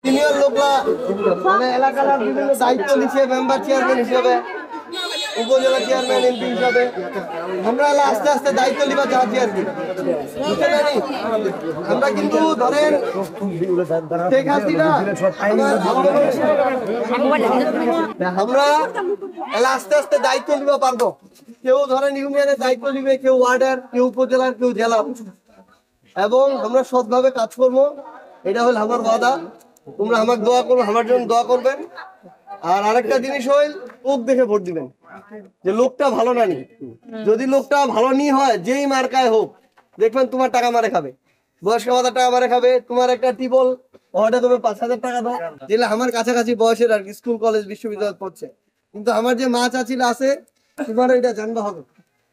Senior লোকরা মানে এলাকার বিভিন্ন দায়িত্ব নিচ্ছে, মেম্বার চেয়ারম্যান হিসেবে, উপজেলা চেয়ারম্যান, এমপি হিসাবে আমরা আস্তে আস্তে দায়িত্ব নিবা চাচ্ছি আর কি, বুঝতে পারি। আমরা কিন্তু ধরেন শেখ হাসিনা আমরা আস্তে আস্তে দায়িত্ব নিতে পারবো। কেউ ধরেন ইউনিয়নের দায়িত্ব নিবে, কেউ ওয়ার্ডের, কেউ উপজেলার, কেউ জেলার, এবং আমরা সৎভাবে কাজ করবো। এটা হল আমার ওয়াদা। তোমরা আমার দোয়া করবো, আমার জন্য দোয়া করবেন। আর আরেকটা জিনিস হইল, লোক দেখে ভোট দিবেন, যে লোকটা ভালো না নি। যদি লোকটা ভালো নি হয়, যেই মার্কায় হোক, দেখবেন তোমার টাকা মারে খাবে, বয়স্ক ভাতা টাকা মারে খাবে। তোমার একটা টিবল ওটা তুমি 5,000 টাকা দাও, যেটা আমার কাছাকাছি বয়সের আর কি, স্কুল কলেজ বিশ্ববিদ্যালয় পড়ছে। কিন্তু আমার যে মা চাচিরা আছে, তোমার এটা জানতে হবে।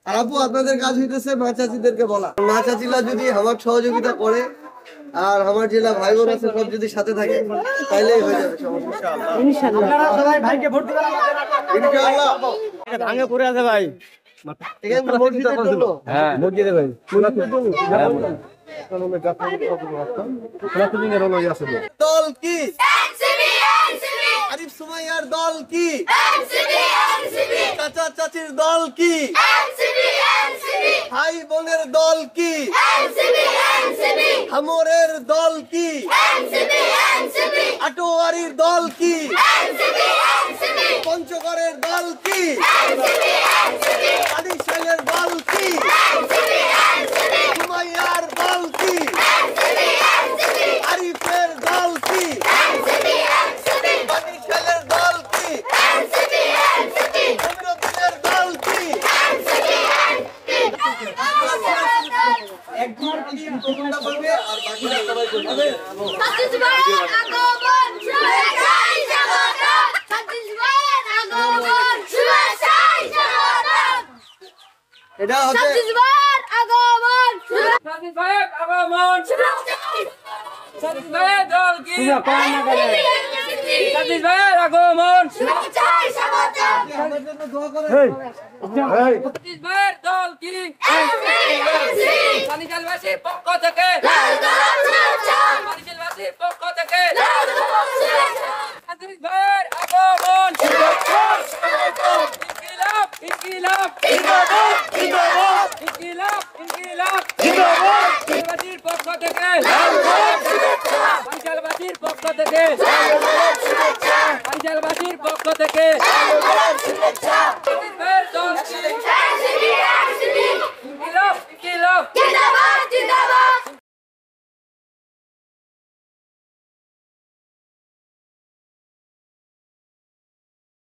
আর আপু, আপনাদের কাজ হইতেছে মা চাচিদেরকে বলা। মা চাচিরা যদি আমার সহযোগিতা করে আর আমার জেলা ভাই বোন আছে সব যদি সাথে থাকে, তাইলেই হয়ে যাবে সমস্যা। ইনশাআল্লাহ আপনারা সবাই ভাইকে ভোট দিবেন। ইনশাআল্লাহ এটা ভাঙে পড়ে আছে ভাই, এখানে ভোট দিতে চলো। হ্যাঁ ভোট দিতে ভাই। দল কি? এনসিপি। আরিফ সুমাইয়ার দল কি? এনসিপি। চাচা চাচির দল কি? এনসিপি। ভাই বোনের দল কি? এনসিপি। হামরের দল কি? এনসিপি। আটোয়ারির দল কি? এনসিপি। পঞ্চগড়ের দল কি? এনসিপি। আদিশালের দল কি? এনসিপি। সুমাইয়ার দল কি? এনসিপি। আরিফের দল কি? এনসিপি। আদিশালের দল কি? এনসিপি। জমিরুদ্দিনের দল কি? এনসিপি। একজন প্রথমটা বলবে আর বাকিরা সবাই বলবে। ছত্তিশগড়ের আগমন শুভেচ্ছায় স্বাগতম। ছত্তিশগড়ের আগমন শুভেচ্ছায় স্বাগতম। এটা হচ্ছে ছত্তিশগড়ের আগমন। ছত্তিশগড়ের আগমন শুভেচ্ছায়। ছত্তিশগড়ের দল কি? ছত্তিশগড়ের আগমন শুভেচ্ছায় স্বাগতম। ছত্তিশগড়ের দল কি? বাণিজ্যবাসীর পক্ষ থেকে, বাণিজ্যবাসীর পক্ষ থেকে ছত্তিশগড়ের আগমন ইনকিলাব ইনকিলাব জিন্দাবাদ ইনকিলাব জিন্দাবাদ বাণিজ্যবাসীর পক্ষ থেকে, বাণিজ্যবাসীর পক্ষ থেকে, বাণিজ্যবাসীর পক্ষ থেকে